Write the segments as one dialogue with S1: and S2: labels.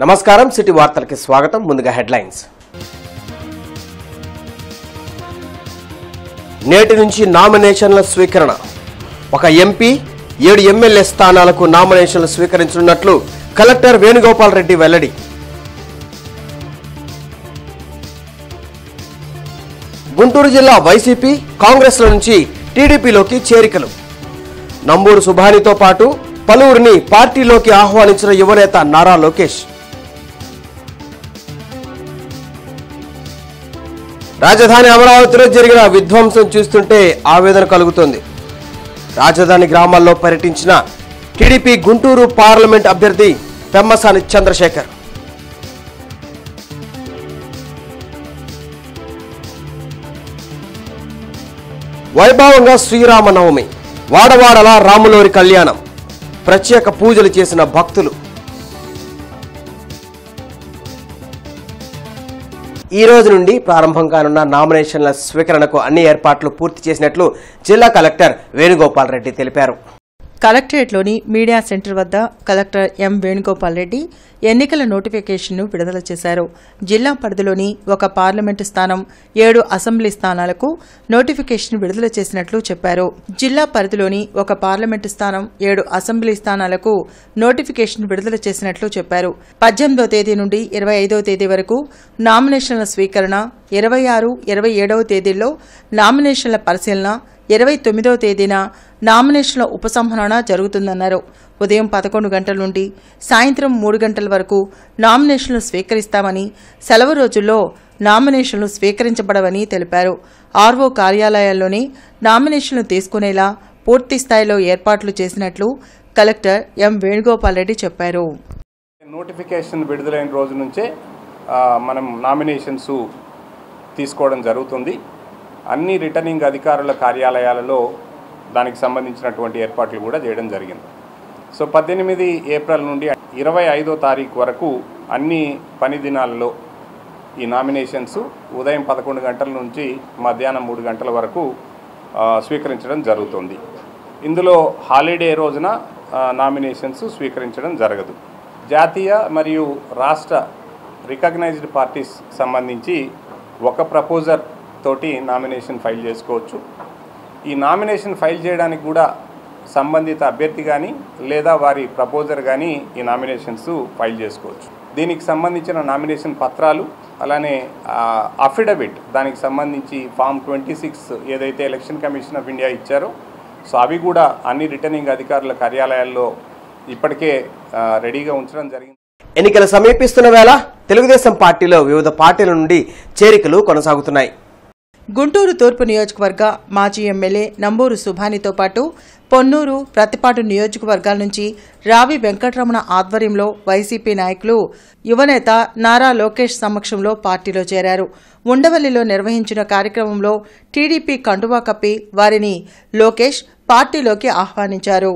S1: నమస్కారం సిటీ వార్తలకి స్వాగతం. ముందుగా హెడ్లైన్స్. నేటి నుంచి నామినేషన్ల స్వీకరణ. ఒక ఎంపీ 7 ఎమ్మెల్యే స్థానాలకు నామినేషన్లు స్వీకరించనున్నట్లు కలెక్టర్ వేణుగోపాల్ రెడ్డి వెల్లడి. గుంటూరు జిల్లా వైసీపీ కాంగ్రెస్ల నుంచి టీడీపీలోకి చేరికలు. నంబూరు సుభానితో పాటు పలువురిని పార్టీలోకి ఆహ్వానించిన యువనేత నారా లోకేష్. రాజధాని అమరావతిలో జరిగిన విధ్వంసం చూస్తుంటే ఆవేదన కలుగుతోంది. రాజధాని గ్రామాల్లో పర్యటించిన టీడీపీ గుంటూరు పార్లమెంట్ అభ్యర్థి పెమ్మసాని చంద్రశేఖర్. వైభవంగా శ్రీరామనవమి. వాడవాడలా రాములోరి కళ్యాణం. ప్రత్యేక పూజలు చేసిన భక్తులు. ఈ రోజు నుండి ప్రారంభం కానున్న నామినేషన్ల స్వీకరణకు అన్ని ఏర్పాట్లు పూర్తి చేసినట్లు జిల్లా కలెక్టర్ వేణుగోపాల్ రెడ్డి తెలిపారు.
S2: కలెక్టరేట్లోని మీడియా సెంటర్ వద్ద కలెక్టర్ ఎం వేణుగోపాల్ రెడ్డి ఎన్నికల నోటిఫికేషన్ను విడుదల చేశారు. జిల్లా పరిధిలోని ఒక పార్లమెంటు స్థానం 7 అసెంబ్లీ స్థానాలకు నోటిఫికేషన్ విడుదల చేసినట్లు చెప్పారు. జిల్లా పరిధిలోని ఒక పార్లమెంటు స్థానం 7 అసెంబ్లీ స్థానాలకు నోటిఫికేషన్ విడుదల చేసినట్లు చెప్పారు. 18వ తేదీ నుండి 25వ తేదీ వరకు నామినేషన్ల స్వీకరణ, 26, 27వ తేదీల్లో నామినేషన్ల పరిశీలన, 29వ తేదీన నామినేషన్ల ఉపసంహరణ జరుగుతుందన్నారు. ఉదయం 11 గంటల నుండి సాయంత్రం 3 గంటల వరకు నామినేషన్లు స్వీకరిస్తామని, సెలవు రోజుల్లో నామినేషన్లు స్వీకరించబడవని తెలిపారు. ఆర్ఓ కార్యాలయాల్లోనే నామినేషన్లు తీసుకునేలా పూర్తి స్థాయిలో ఏర్పాట్లు చేసినట్లు కలెక్టర్ ఎం వేణుగోపాల్ రెడ్డి చెప్పారు.
S3: నోటిఫికేషన్ విడుదలైన రోజు నుంచే మనం నామినేషన్స్ తీసుకోవడం జరుగుతుంది. అన్ని రిటర్నింగ్ అధికారుల కార్యాలయాలలో దానికి సంబంధించినటువంటి ఏర్పాట్లు కూడా చేయడం జరిగింది. సో 18 ఏప్రిల్ నుండి 25వ తారీఖు వరకు అన్ని పని దినాలలో ఈ నామినేషన్స్ ఉదయం 11 గంటల నుంచి మధ్యాహ్నం 3 గంటల వరకు స్వీకరించడం జరుగుతుంది. ఇందులో హాలిడే రోజున నామినేషన్స్ స్వీకరించడం జరగదు. జాతీయ మరియు రాష్ట్ర రికగ్నైజ్డ్ పార్టీస్ సంబంధించి ఒక ప్రపోజర్ తోటి నామినేషన్ ఫైల్ చేసుకోవచ్చు. ఈ నామినేషన్ ఫైల్ చేయడానికి కూడా సంబంధిత అభ్యర్థి కానీ లేదా వారి ప్రపోజర్ కానీ ఈ నామినేషన్స్ ఫైల్ చేసుకోవచ్చు. దీనికి సంబంధించిన నామినేషన్ పత్రాలు, అలానే అఫిడవిట్, దానికి సంబంధించి ఫామ్ 26 ఏదైతే ఎలక్షన్ కమిషన్ ఆఫ్ ఇండియా ఇచ్చారో సో అవి కూడా అన్ని రిటర్నింగ్ అధికారుల కార్యాలయాల్లో ఇప్పటికే రెడీగా ఉంచడం జరిగింది.
S1: ఎన్నికలు సమీపిస్తున్న వేళ తెలుగుదేశం పార్టీలో వివిధ పార్టీల నుండి చేరికలు కొనసాగుతున్నాయి.
S2: గుంటూరు తూర్పు నియోజకవర్గ మాజీ ఎమ్మెల్యే నంబూరు సుభానితో పాటు పొన్నూరు, ప్రతిపాటు నియోజకవర్గాల నుంచి రావి వెంకటరమణ ఆధ్వర్యంలో వైసీపీ నాయకులు యువనేత నారా లోకేష్ సమక్షంలో పార్టీలో చేరారు. ఉండవల్లిలో నిర్వహించిన కార్యక్రమంలో టీడీపీ కండువా కప్పి వారిని లోకేష్ పార్టీలోకి ఆహ్వానించారు.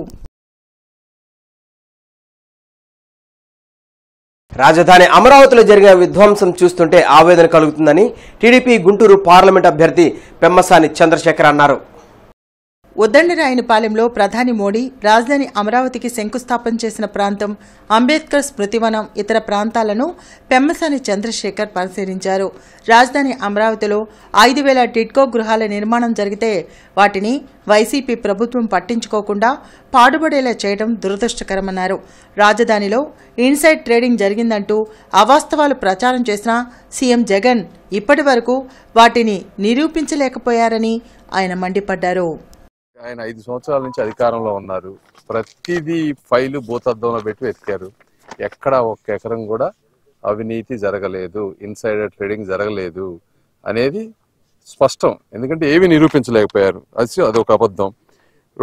S1: రాజధాని అమరావతిలో జరిగిన విధ్వంసం చూస్తుంటే ఆవేదన కలుగుతుందని టీడీపీ గుంటూరు పార్లమెంట్ అభ్యర్థి పెమ్మసాని చంద్రశేఖర్ అన్నారు.
S2: ఉద్దండరాయనిపాలెంలో ప్రధాని మోడీ రాజధాని అమరావతికి శంకుస్థాపన చేసిన ప్రాంతం, అంబేద్కర్ స్మృతివనం, ఇతర ప్రాంతాలను పెమ్మసాని చంద్రశేఖర్ పరిశీలించారు. రాజధాని అమరావతిలో 5,000 టిడ్కో గృహాల నిర్మాణం జరిగితే వాటిని వైసీపీ ప్రభుత్వం పట్టించుకోకుండా పాడుబడేలా చేయడం దురదృష్టకరమన్నారు. రాజధానిలో ఇన్సైడ్ ట్రేడింగ్ జరిగిందంటూ అవాస్తవాలు ప్రచారం చేసిన సీఎం జగన్ ఇప్పటి వరకు వాటిని నిరూపించలేకపోయారని ఆయన మండిపడ్డారు.
S4: ఆయన 5 సంవత్సరాల నుంచి అధికారంలో ఉన్నారు. ప్రతిదీ ఫైలు భూతద్దంలో పెట్టి వెతికారు. ఎక్కడ ఒక్క ఎకరం కూడా అవినీతి జరగలేదు, ఇన్సైడర్ ట్రేడింగ్ జరగలేదు అనేది స్పష్టం. ఎందుకంటే ఏవి నిరూపించలేకపోయారు, అదొక అబద్ధం.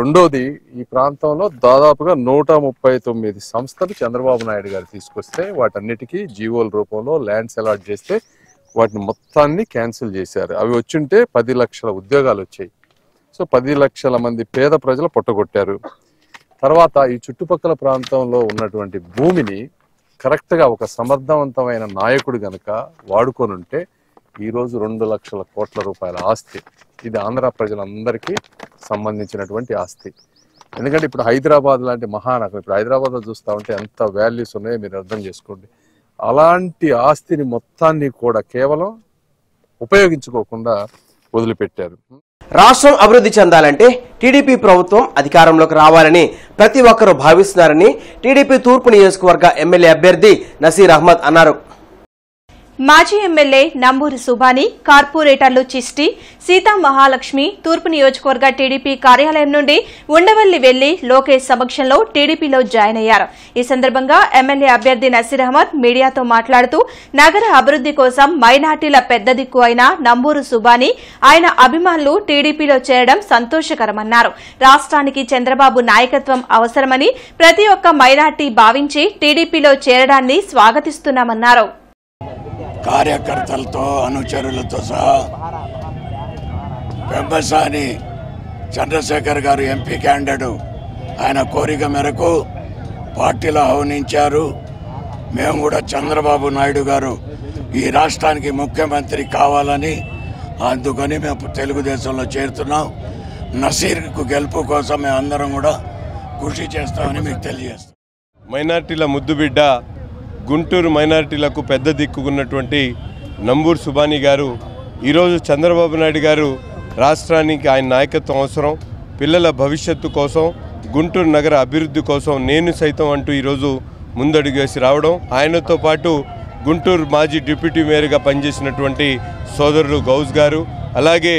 S4: రెండోది, ఈ ప్రాంతంలో దాదాపుగా 139 సంస్థలు చంద్రబాబు నాయుడు గారు తీసుకొస్తే వాటన్నిటికీ జీవోల రూపంలో ల్యాండ్స్ అలాట్ చేస్తే వాటిని మొత్తాన్ని క్యాన్సిల్ చేశారు. అవి వచ్చుంటే 10 లక్షల ఉద్యోగాలు వచ్చాయి. సో 10 లక్షల మంది పేద ప్రజలు పొట్టగొట్టారు. తర్వాత ఈ చుట్టుపక్కల ప్రాంతంలో ఉన్నటువంటి భూమిని కరెక్ట్గా ఒక సమర్థవంతమైన నాయకుడు గనక వాడుకొని ఉంటే ఈరోజు 2 లక్షల కోట్ల రూపాయల ఆస్తి, ఇది ఆంధ్ర ప్రజలందరికీ సంబంధించినటువంటి ఆస్తి. ఎందుకంటే ఇప్పుడు హైదరాబాద్ లాంటి మహానగరం, ఇప్పుడు హైదరాబాద్లో చూస్తూ ఉంటే ఎంత వాల్యూస్ ఉన్నాయో మీరు అర్థం చేసుకోండి. అలాంటి ఆస్తిని మొత్తాన్ని కూడా కేవలం ఉపయోగించుకోకుండా వదిలిపెట్టారు.
S1: రాష్ట్రం అభివృద్ధి చెందాలంటే టీడీపీ ప్రభుత్వం అధికారంలోకి రావాలని ప్రతి ఒక్కరూ భావిస్తున్నారని టీడీపీ తూర్పు నియోజకవర్గ ఎమ్మెల్యే అభ్యర్థి నసీర్ అహ్మద్ అన్నారు.
S5: మాజీ ఎమ్మెల్యే నంబూరి సుబాని, కార్పొరేటర్లు చిష్టి, సీతా మహాలక్ష్మి తూర్పు నియోజకవర్గ టీడీపీ కార్యాలయం నుండి ఉండవల్లి వెళ్లి లోకేష్ సమక్షంలో టీడీపీలో జాయిన్ అయ్యారు. ఈ సందర్భంగా ఎమ్మెల్యే అభ్యర్థి నసీర్ అహ్మద్ మీడియాతో మాట్లాడుతూ నగర అభివృద్ధి కోసం మైనార్టీల పెద్ద దిక్కు అయిన నంబూరు సుబాని, ఆయన అభిమానులు టీడీపీలో చేరడం సంతోషకరమన్నారు. రాష్ట్రానికి చంద్రబాబు నాయకత్వం అవసరమని ప్రతి ఒక్క మైనార్టీ భావించి టీడీపీలో చేరడాన్ని స్వాగతిస్తున్నామన్నారు.
S6: కార్యకర్తలతో అనుచరులతో సహా పెంబసాని చంద్రశేఖర్ గారు ఎంపీ క్యాండిడేట్ ఆయన కోరిక మేరకు పార్టీలో ఆహ్వానించారు. మేము కూడా చంద్రబాబు నాయుడు గారు ఈ రాష్ట్రానికి ముఖ్యమంత్రి కావాలని అందుకని మేము తెలుగుదేశంలో చేరుతున్నాం. నసీర్కు గెలుపు కోసం మేము అందరం కూడా కృషి చేస్తామని మీకు తెలియజేస్తాం.
S7: మైనార్టీల ముద్దుబిడ్డ, గుంటూరు మైనార్టీలకు పెద్ద దిక్కున్నటువంటి నంబూరు సుబాని గారు ఈరోజు చంద్రబాబు నాయుడు గారు రాష్ట్రానికి ఆయన నాయకత్వం అవసరం, పిల్లల భవిష్యత్తు కోసం, గుంటూరు నగర అభివృద్ధి కోసం నేను సైతం అంటూ ఈరోజు ముందడుగు వేసి రావడం, ఆయనతో పాటు గుంటూరు మాజీ డిప్యూటీ మేయర్గా పనిచేసినటువంటి సోదరులు గౌజ్ గారు, అలాగే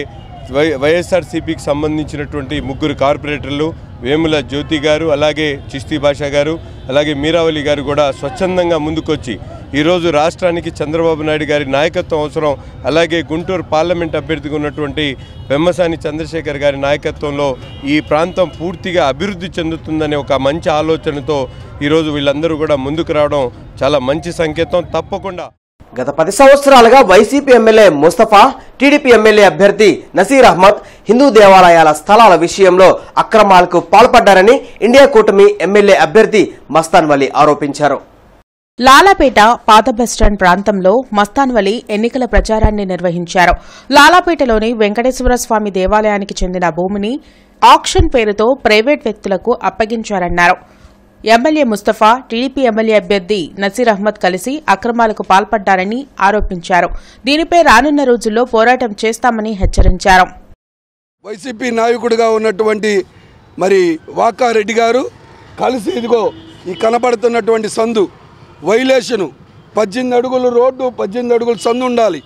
S7: వైఎస్ఆర్సీపీకి సంబంధించినటువంటి ముగ్గురు కార్పొరేటర్లు వేముల జ్యోతి గారు, అలాగే చిస్తీ భాషా గారు, అలాగే మీరావళి గారు కూడా స్వచ్ఛందంగా ముందుకొచ్చి ఈరోజు రాష్ట్రానికి చంద్రబాబు నాయుడు గారి నాయకత్వం అవసరం, అలాగే గుంటూరు పార్లమెంట్ అభ్యర్థిగా ఉన్నటువంటి పెమ్మసాని చంద్రశేఖర్ గారి నాయకత్వంలో ఈ ప్రాంతం పూర్తిగా అభివృద్ధి చెందుతుందనే ఒక మంచి ఆలోచనతో ఈరోజు వీళ్ళందరూ కూడా ముందుకు రావడం చాలా మంచి సంకేతం. తప్పకుండా
S1: గత 10 సంవత్సరాలుగా YCP MLA Mustafa, TDP MLA అభ్యర్థి నసీర్ అహ్మద్ హిందూ దేవాలయాల స్థలాల విషయంలో అక్రమాలకు పాల్పడ్డారని ఇండియా కూటమి ఎమ్మెల్యే అభ్యర్థి మస్తాన్ వలి ఆరోపించారు.
S2: లాలాపేట పాత బస్టాండ్ ప్రాంతంలో మస్తాన్ వలి ఎన్నికల ప్రచారాన్ని నిర్వహించారు. లాలాపేటలోని వెంకటేశ్వర స్వామి దేవాలయానికి చెందిన భూమిని ఆక్షన్ పేరుతో ప్రైవేట్ వ్యక్తులకు అప్పగించారన్నారు. ఎమ్మెల్యే ముస్తఫా, టీడీపీ ఎమ్మెల్యే అభ్యర్థి నసీర్ అహ్మద్ కలిసి అక్రమాలకు పాల్పడ్డారని ఆరోపించారు. దీనిపై రానున్న రోజుల్లో పోరాటం చేస్తామని హెచ్చరించారు.
S8: వైసీపీ నాయకుడిగా ఉన్నటువంటి వాకారెడ్డి గారు కలిసి ఇదిగో ఈ కనపడుతున్నటువంటి సందు వైలేషను 18 అడుగులు రోడ్డు, 18 అడుగులు సందు ఉండాలి.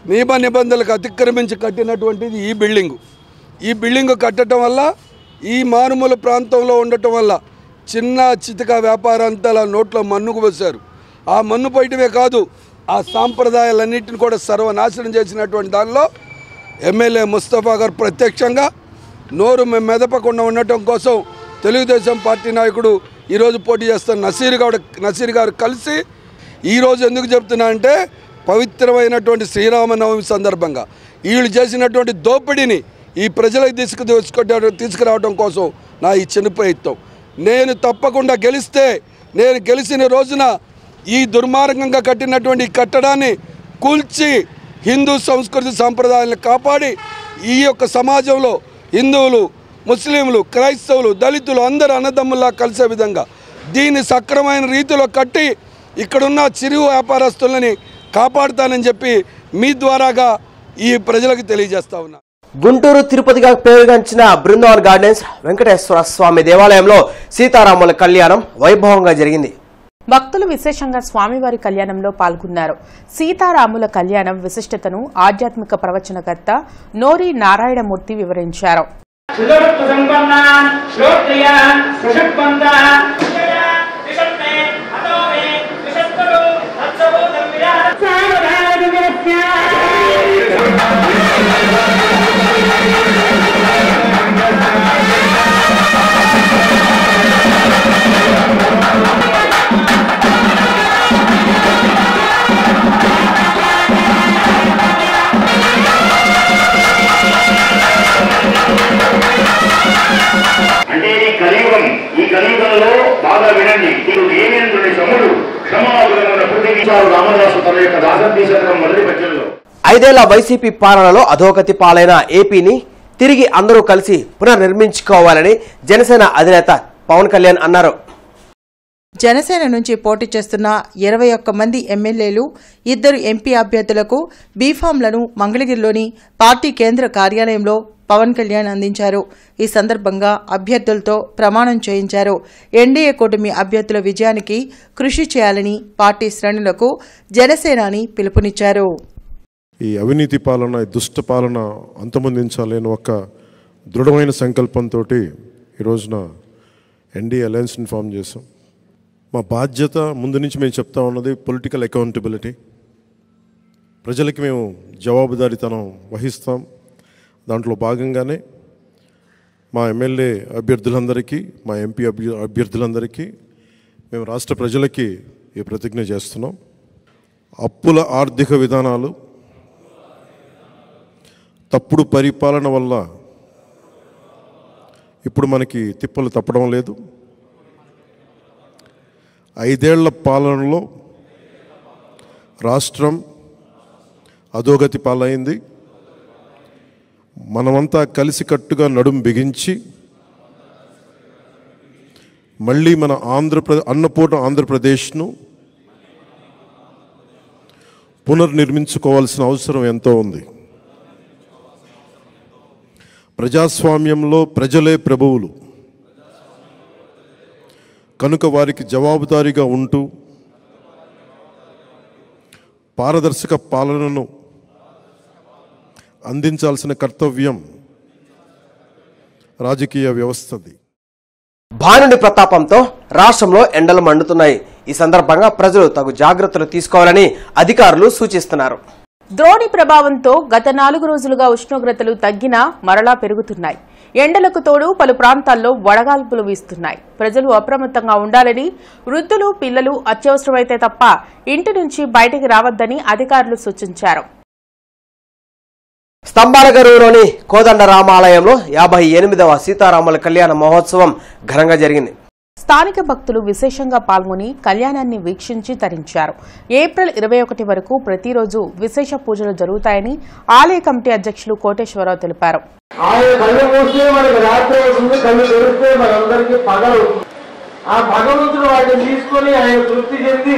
S8: నియమ నిబంధనలకు అతిక్రమించి కట్టినటువంటిది ఈ బిల్డింగు. ఈ బిల్డింగు కట్టడం వల్ల ఈ మారుమూల ప్రాంతంలో ఉండటం వల్ల చిన్న చితక వ్యాపారంతా నోట్లో మన్నుకు పోశారు. ఆ మన్ను పోయటమే కాదు, ఆ సాంప్రదాయాలన్నింటిని కూడా సర్వనాశనం చేసినటువంటి దానిలో ఎమ్మెల్యే ముస్తఫా గారు ప్రత్యక్షంగా నోరు మెదపకుండా ఉండటం కోసం తెలుగుదేశం పార్టీ నాయకుడు ఈరోజు పోటీ చేస్తున్న నసీర్ గారు కలిసి ఈరోజు ఎందుకు చెప్తున్నా అంటే పవిత్రమైనటువంటి శ్రీరామనవమి సందర్భంగా వీళ్ళు చేసినటువంటి దోపిడీని ఈ ప్రజలకు తీసుకురావడం కోసం నా ఈ చిన్న ప్రయత్నం. నేను తప్పకుండా నేను గెలిచిన రోజున ఈ దుర్మార్గంగా కట్టినటువంటి కట్టడాన్ని కూల్చి హిందూ సంస్కృతి సాంప్రదాయాలను కాపాడి ఈ యొక్క సమాజంలో హిందువులు, ముస్లింలు, క్రైస్తవులు, దళితులు అందరూ అన్నదమ్ముల్లా కలిసే విధంగా దీన్ని సక్రమైన రీతిలో కట్టి ఇక్కడున్న చిరు వ్యాపారస్తులని కాపాడుతానని చెప్పి మీ ద్వారాగా ఈ ప్రజలకు తెలియజేస్తా ఉన్నా.
S1: గుంటూరు తిరుపతిగా పేరుగాంచిన బృందావన్ గార్డెన్స్ వెంకటేశ్వర స్వామి దేవాలయంలో సీతారాముల కళ్యాణం వైభవంగా జరిగింది.
S2: భక్తులు విశేషంగా స్వామివారి కళ్యాణంలో పాల్గొన్నారు. సీతారాముల కళ్యాణం విశిష్టతను ఆధ్యాత్మిక ప్రవచనకర్త నోరి నారాయణమూర్తి వివరించారు.
S9: ఈ కలియుగంలో బాగా వినండి. ఏమేంద్రుని సముడు క్షమాగుణమున ప్రతిగించారు రామదాసు తన యొక్క దాసంతి శతకం మొదటి పద్యంలో.
S1: 5 ఏళ్ల వైసీపీ పాలనలో అధోగతి పాలైన ఏపీని తిరిగి అందరూ కలిసి పునర్నిర్మించుకోవాలని జనసేన అధినేత పవన్ కళ్యాణ్ అన్నారు.
S2: జనసేన నుంచి పోటీ చేస్తున్న 21 మంది ఎమ్మెల్యేలు 2 ఎంపీ అభ్యర్థులకు బీఫామ్లను మంగళగిరిలోని పార్టీ కేంద్ర కార్యాలయంలో పవన్ కళ్యాణ్ అందించారు. ఈ సందర్భంగా అభ్యర్థులతో ప్రమాణం చేయించారు. ఎన్డీఏ కూటమి అభ్యర్థుల విజయానికి కృషి చేయాలని పార్టీ శ్రేణులకు జనసేనాని పిలుపునిచ్చారు.
S10: ఈ అవినీతి పాలన, దుష్ట పాలన అంతమొందించాలని ఒక దృఢమైన సంకల్పంతో ఈ రోజున ఎన్డీఏ అలయన్స్ని ఫామ్ చేశాం. మా బాధ్యత ముందు నుంచి మేము చెప్తా ఉన్నది పొలిటికల్ అకౌంటబిలిటీ. ప్రజలకి మేము జవాబుదారీతనం వహిస్తాం. దాంట్లో భాగంగానే మా ఎమ్మెల్యే అభ్యర్థులందరికీ, మా ఎంపీ అభ్యర్థులందరికీ మేము రాష్ట్ర ప్రజలకి ఈ ప్రతిజ్ఞ చేస్తున్నాం. అప్పుల ఆర్థిక విధానాలు, తప్పుడు పరిపాలన వల్ల ఇప్పుడు మనకి తిప్పలు తప్పడం లేదు. 5 ఏళ్ల పాలనలో రాష్ట్రం అధోగతి పాలైంది. మనమంతా కలిసికట్టుగా నడుం బిగించి మళ్ళీ మన అన్నపూర్ణ ఆంధ్రప్రదేశ్ను పునర్నిర్మించుకోవాల్సిన అవసరం ఎంతో ఉంది. ప్రజాస్వామ్యంలో ప్రజలే ప్రభువులు కనుక వారికి జవాబుదారీగా ఉంటూ పారదర్శక పాలనను అందించాల్సిన కర్తవ్యం రాజకీయ వ్యవస్థది.
S1: భానుడి ప్రతాపంతో రాష్ట్రంలో ఎండలు మండుతున్నాయి. ఈ సందర్భంగా ప్రజలు తగు జాగ్రత్తలు తీసుకోవాలని అధికారులు సూచిస్తున్నారు.
S11: ద్రోణి ప్రభావంతో గత 4 రోజులుగా ఉష్ణోగ్రతలు తగ్గినా మరలా పెరుగుతున్నాయి. ఎండలకు తోడు పలు ప్రాంతాల్లో వడగాల్పులు వీస్తున్నాయి. ప్రజలు అప్రమత్తంగా ఉండాలని, వృద్ధులు, పిల్లలు అత్యవసరమైతే తప్ప ఇంటి నుంచి బయటికి రావద్దని అధికారులు సూచించారు.
S1: స్తంభాలగరువులోని కోదండరామాలయంలో 58వ సీతారాముల కళ్యాణ మహోత్సవం ఘనంగా జరిగింది.
S11: స్థానిక భక్తులు విశేషంగా పాల్గొని కళ్యాణాన్ని వీక్షించి తరించారు. ఏప్రిల్ 21 వరకు ప్రతిరోజు విశేష పూజలు జరుగుతాయని ఆలయ కమిటీ అధ్యక్షులు కోటేశ్వరరావు తెలిపారు.
S12: ఆయన కళ్ళు మూస్తే మనకి రాత్రి అవుతుంది, కళ్ళు తెరిస్తే మనందరికీ పగలవుతుంది. ఆ భగవంతుడు వాటిని తీసుకొని ఆయన తృప్తి చెంది,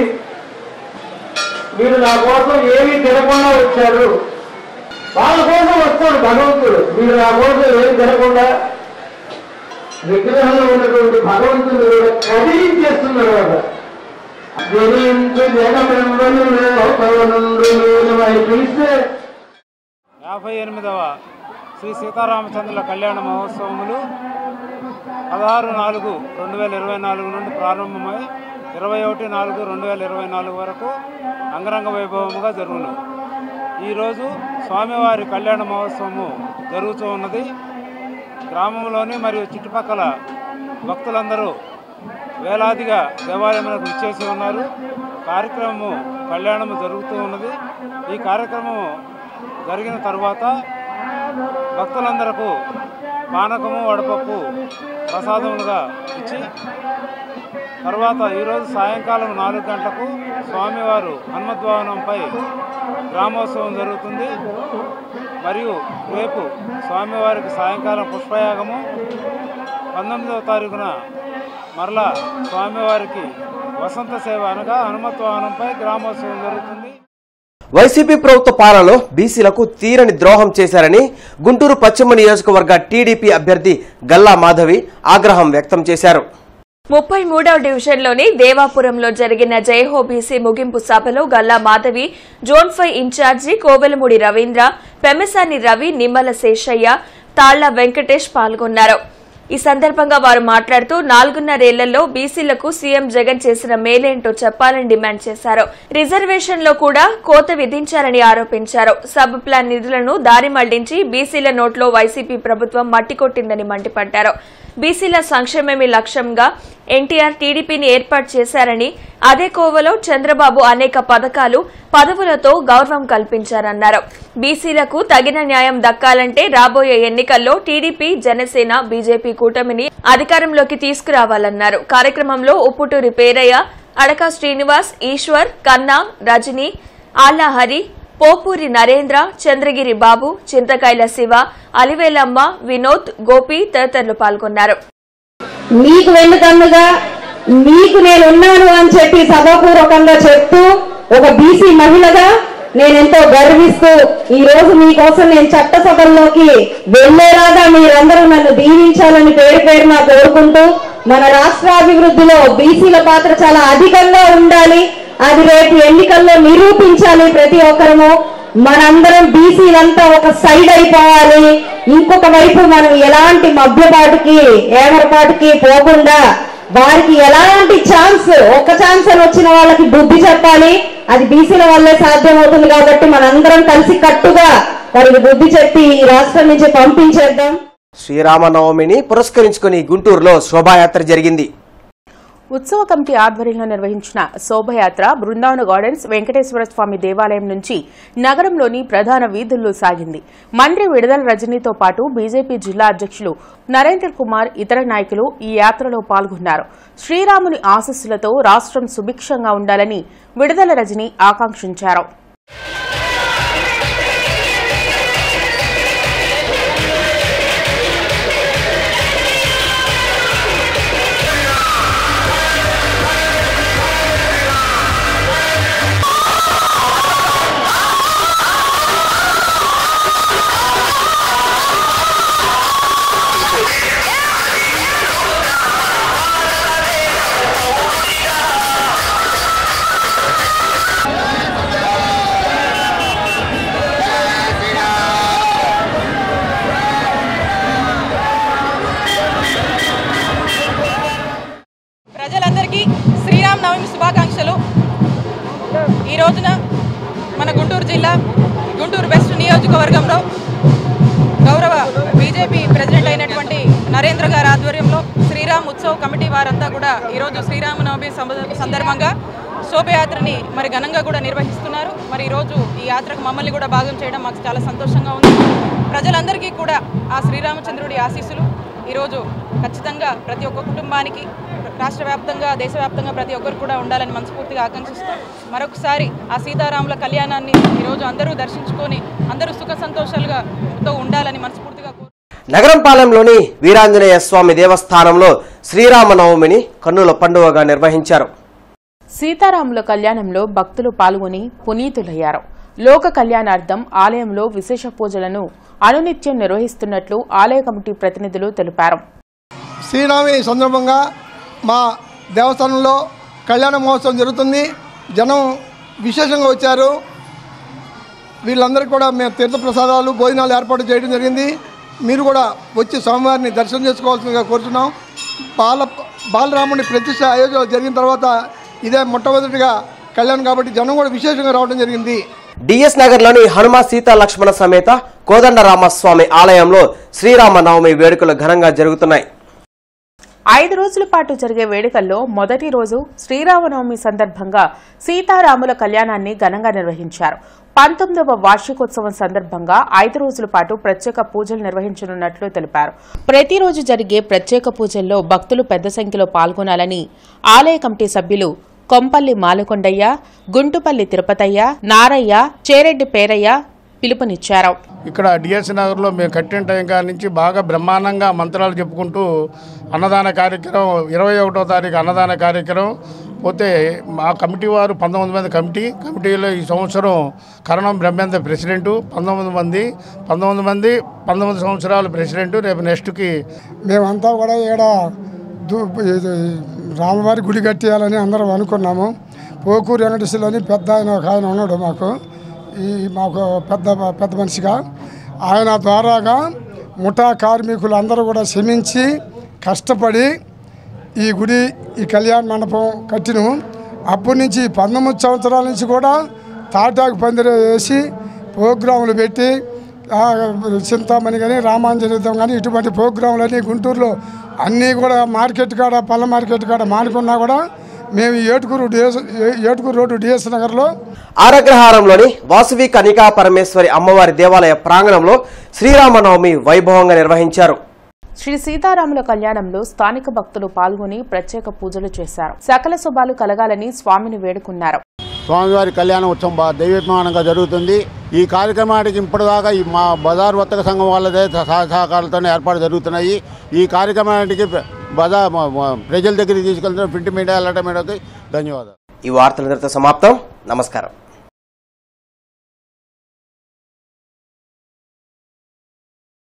S12: మీరు నా కోసం ఏమీ తినకుండా వచ్చారు, వాళ్ళ కోసం వస్తాడు భగవంతుడు. మీరు నా కోసం ఏమి తినకుండా విగ్రహంలో ఉన్నటువంటి భగవంతుడు కదిలించేస్తున్నాడు. పిలిస్తే
S13: 58వ శ్రీ సీతారామచంద్రుల కళ్యాణ మహోత్సవములు 16/4/2024 నుండి ప్రారంభమై 21/4/2024 వరకు అంగరంగ వైభవముగా జరుగును. ఈరోజు స్వామివారి కళ్యాణ మహోత్సవము జరుగుతూ ఉన్నది. గ్రామంలోని మరియు చుట్టుపక్కల భక్తులందరూ వేలాదిగా దేవాలయములకు విచ్చేసి ఉన్నారు. కార్యక్రమము కళ్యాణము జరుగుతూ ఉన్నది. ఈ కార్యక్రమము జరిగిన తరువాత భక్తులందరకు పానకము, వడపప్పు ప్రసాదములుగా ఇచ్చి తర్వాత ఈరోజు సాయంకాలం 4 గంటలకు స్వామివారు హనుమద్వాహనంపై గ్రామోత్సవం జరుగుతుంది. మరియు రేపు స్వామివారికి సాయంకాలం పుష్పయాగము, 19వ తారీఖున మరలా స్వామివారికి వసంత సేవ అనగా హనుమద్వాహనంపై గ్రామోత్సవం జరుగుతుంది.
S1: వైసీపీ ప్రభుత్వ పాలనలో బీసీలకు తీరని ద్రోహం చేశారని గుంటూరు పశ్చిమ నియోజకవర్గ టీడీపీ అభ్యర్థి గల్లా మాధవి ఆగ్రహం వ్యక్తం చేశారు.
S5: 33వ డివిజన్లోని దేవాపురంలో జరిగిన జయహో బీసీ ముగింపు సభలో గల్లా మాధవి, జోన్ 5 ఇన్ఛార్జి కోవెలమూడి రవీంద్ర, పెమ్మసాని రవి, నిమ్మల శేషయ్య, తాళ్ల వెంకటేష్ పాల్గొన్నారు. ఈ సందర్భంగా వారు మాట్లాడుతూ 4.5 ఏళ్లలో బీసీలకు సీఎం జగన్ చేసిన మేలేంటో చెప్పాలని డిమాండ్ చేశారు. రిజర్వేషన్లో కూడా కోత విధించారని ఆరోపించారు. సబ్ ప్లాన్ నిధులను దారి మళ్లించి బీసీల నోట్లో వైసీపీ ప్రభుత్వం మట్టి కొట్టిందని మండిపడ్డారు. బీసీల సంక్షేమమే లక్ష్యంగా ఎన్టీఆర్ టీడీపీని ఏర్పాటు చేశారని, అదే కోవలో చంద్రబాబు అనేక పథకాలు, పదవులతో గౌరవం కల్పించారన్నారు. బీసీలకు తగిన న్యాయం దక్కాలంటే రాబోయే ఎన్నికల్లో టీడీపీ, జనసేన, బీజేపీ కూటమిని అధికారంలోకి తీసుకురావాలన్నారు. కార్యక్రమంలో ఉప్పుటూరి పేరయ్య, అడక శ్రీనివాస్, ఈశ్వర్, కన్నా, రజని, ఆళ్ల హరి, పోపూరి నరేంద్ర, చంద్రగిరి బాబు, చింతకాయల శివ, అలివేలమ్మ, వినోద్, గోపి తదితరులు పాల్గొన్నారు.
S14: మీకు వెన్నుదన్నుగా మీకు నేను ఉన్నాను అని చెప్పి సభాపూర్వకంగా చెప్తూ ఒక బీసీ మహిళగా నేనెంతో గర్విస్తూ ఈ రోజు మీకోసం నేను చట్టసభల్లోకి వెళ్లేలాగా మీరందరూ నన్ను దీవించాలని పేరు పేరున కోరుకుంటూ మన రాష్ట్రాభివృద్ధిలో బీసీల పాత్ర చాలా అధికంగా ఉండాలి. అది రేపు ఎన్నికల్లో నిరూపించాలి. ప్రతి ఒక్కరము మనందరం బీసీలంతా ఒక సైడ్ అయిపోవాలి. ఇంకొక వైపు మనం ఎలాంటి మభ్యపాటికి ఏమరపాటికి పోకుండా వారికి ఎలాంటి ఛాన్స్, ఒక్క ఛాన్స్ అని వచ్చిన వాళ్ళకి బుద్ధి చెప్పాలి. అది బీసీల వల్లే సాధ్యమవుతుంది కాబట్టి మనందరం కలిసి కట్టుగా వారికి బుద్ధి చెప్పి ఈ రాష్ట్రం నుంచి పంపించేద్దాం.
S1: శ్రీరామనవమిని పురస్కరించుకుని గుంటూరులో శోభాయాత్ర జరిగింది.
S11: ఉత్సవ కమిటీ ఆధ్వర్యంలో నిర్వహించిన శోభయాత్ర బృందావన గార్డెన్స్ వెంకటేశ్వర స్వామి దేవాలయం నుంచి నగరంలోని ప్రధాన వీధుల్లో సాగింది. మంత్రి విడుదల రజనీతో పాటు బీజేపీ జిల్లా అధ్యక్షులు నరేంద్ర కుమార్, ఇతర నాయకులు ఈ యాత్రలో పాల్గొన్నారు. శ్రీరాముని ఆశీస్సులతో రాష్ట్రం సుభిక్షంగా ఉండాలని విడుదల రజనీ ఆకాంక్షించారు.
S15: ప్రజలందరికీ శ్రీరామనవమి శుభాకాంక్షలు. ఈ రోజున మన గుంటూరు జిల్లా గుంటూరు వెస్ట్ నియోజకవర్గంలో గౌరవ బీజేపీ ప్రెసిడెంట్ అయినటువంటి నరేంద్ర గారి ఆధ్వర్యంలో శ్రీరామ్ ఉత్సవ్ కమిటీ వారంతా కూడా ఈరోజు శ్రీరామనవమి సందర్భంగా శోభయాత్రని మరి ఘనంగా కూడా నిర్వహిస్తున్నారు. మరి ఈరోజు ఈ యాత్రకు మమ్మల్ని కూడా భాగం చేయడం మాకు చాలా సంతోషంగా ఉంది. ప్రజలందరికీ కూడా ఆ శ్రీరామచంద్రుడి ఆశీస్సులు ఈరోజు ఖచ్చితంగా ప్రతి ఒక్క కుటుంబానికి రాష్ట్ర వ్యాప్తంగా దేశవ్యాప్తంగా ప్రతి ఒక్కరు కూడా ఉండాలని మనస్ఫూర్తిగా ఆకాంక్షిస్తూ మరొకసారి ఆ సీతారాముల కళ్యాణాన్ని ఈరోజు అందరూ దర్శించుకొని అందరూ సుఖ సంతోషాలుగా ఉండాలని మనస్ఫూర్తిగా
S1: నగరంపాలెంలోని వీరాంజనేయ స్వామి దేవస్థానంలో శ్రీరామనవమిని కన్నుల పండుగగా నిర్వహించారు.
S11: సీతారాముల కళ్యాణంలో భక్తులు పాల్గొని పునీతులయ్యారు. లోక కళ్యాణార్థం ఆలయంలో విశేష పూజలను అనునిత్యం నిర్వహిస్తున్నట్లు ఆలయ కమిటీ ప్రతినిధులు తెలిపారు.
S16: శ్రీరామి సందర్భంగా మా దేవస్థానంలో కళ్యాణ మహోత్సవం జరుగుతుంది. జనం విశేషంగా వచ్చారు. వీళ్ళందరికీ కూడా మేము తీర్థప్రసాదాలు భోజనాలు ఏర్పాటు చేయడం జరిగింది. మీరు కూడా వచ్చి స్వామివారిని దర్శనం చేసుకోవాల్సిందిగా కోరుతున్నాం. బాలరాముని ప్రతిష్ట అయోధ్యలో జరిగిన తర్వాత ఇదే మొట్టమొదటిగా కళ్యాణం కాబట్టి జనం కూడా విశేషంగా రావడం జరిగింది.
S1: డిఎస్ నగర్లోని హనుమ సీతా లక్ష్మణ సమేత కోదండరామస్వామి ఆలయంలో శ్రీరామనవమి వేడుకలు ఘనంగా జరుగుతున్నాయి.
S11: 5 రోజుల పాటు జరిగే వేడుకల్లో మొదటి రోజు శ్రీరామనవమి సందర్భంగా సీతారాముల కళ్యాణాన్ని ఘనంగా నిర్వహించారు. 19వ వార్షికోత్సవం సందర్భంగా 5 రోజుల పాటు ప్రత్యేక పూజలు నిర్వహించనున్నట్లు తెలిపారు. ప్రతిరోజు జరిగే ప్రత్యేక పూజల్లో భక్తులు పెద్ద సంఖ్యలో పాల్గొనాలని ఆలయ కమిటీ సభ్యులు కొంపల్లి మాలకొండయ్య, గుంటుపల్లి తిరుపతయ్య, నారయ్య, చేరెడ్డి పేరయ్య పిలుపునిచ్చారు.
S17: ఇక్కడ డిఎస్ నగర్లో మేము కట్టిన టైం కాడి నుంచి బాగా బ్రహ్మాండంగా మంత్రాలు చెప్పుకుంటూ అన్నదాన కార్యక్రమం 21వ తారీఖు అన్నదాన కార్యక్రమం పోతే మా కమిటీ వారు 19 మంది కమిటీలో ఈ సంవత్సరం కరణం బ్రహ్మేంద్ర ప్రెసిడెంటు 19 సంవత్సరాలు ప్రెసిడెంటు. రేపు నెక్స్ట్కి
S18: మేమంతా కూడా ఇక్కడ రామవారి గుడి కట్టేయాలని అందరం అనుకున్నాము. పోకూరు వెంకటేశ్వరుని పెద్ద ఆయన ఒక ఆయన ఉన్నాడు మాకు పెద్ద మనిషిగా. ఆయన ద్వారాగా ముఠా కార్మికులు అందరూ కూడా శ్రమించి కష్టపడి ఈ గుడి ఈ కళ్యాణ మండపం కట్టినము. అప్పటి నుంచి 19 సంవత్సరాల నుంచి కూడా తాటాకు పందిరి వేసి ప్రోగ్రాములు పెట్టి చింతామణి కానీ రామాంజనేయం కానీ ఇటువంటి ప్రోగ్రాములన్నీ గుంటూరులో అన్నీ కూడా మార్కెట్ కాడ పళ్ళ మార్కెట్ కాడ మానుకున్నా కూడా మేము ఏటుకూరు రోడ్డు డిఎస్ నగర్లో
S1: ఆరగ్రహారంలోని వాసవి కనికా పరమేశ్వరి అమ్మవారి దేవాలయ ప్రాంగణంలో శ్రీరామనవమి వైభవంగా నిర్వహించారు.
S11: శ్రీ సీతారాముల కళ్యాణంలో స్థానిక భక్తులు పాల్గొని ప్రత్యేక పూజలు చేశారు. సకల శుభాలు కలగాలని స్వామిని వేడుకున్నారు.
S19: స్వామివారి కళ్యాణ ఉత్సవం దైవత్మానంగా జరుగుతుంది. ఈ కార్యక్రమానికి ఇప్పటిదాకా మా బజార్ వర్తక సంఘం వాళ్ళదే సహకారాలతోనే ఏర్పాటు జరుగుతున్నాయి. ఈ కార్యక్రమానికి ప్రజల దగ్గరికి తీసుకెళ్తున్న ప్రింట్ మీడియా ఎల్లట మీడియాకి ధన్యవాదాలు.
S1: ఈ వార్తలందరితో సమాప్తం. నమస్కారం.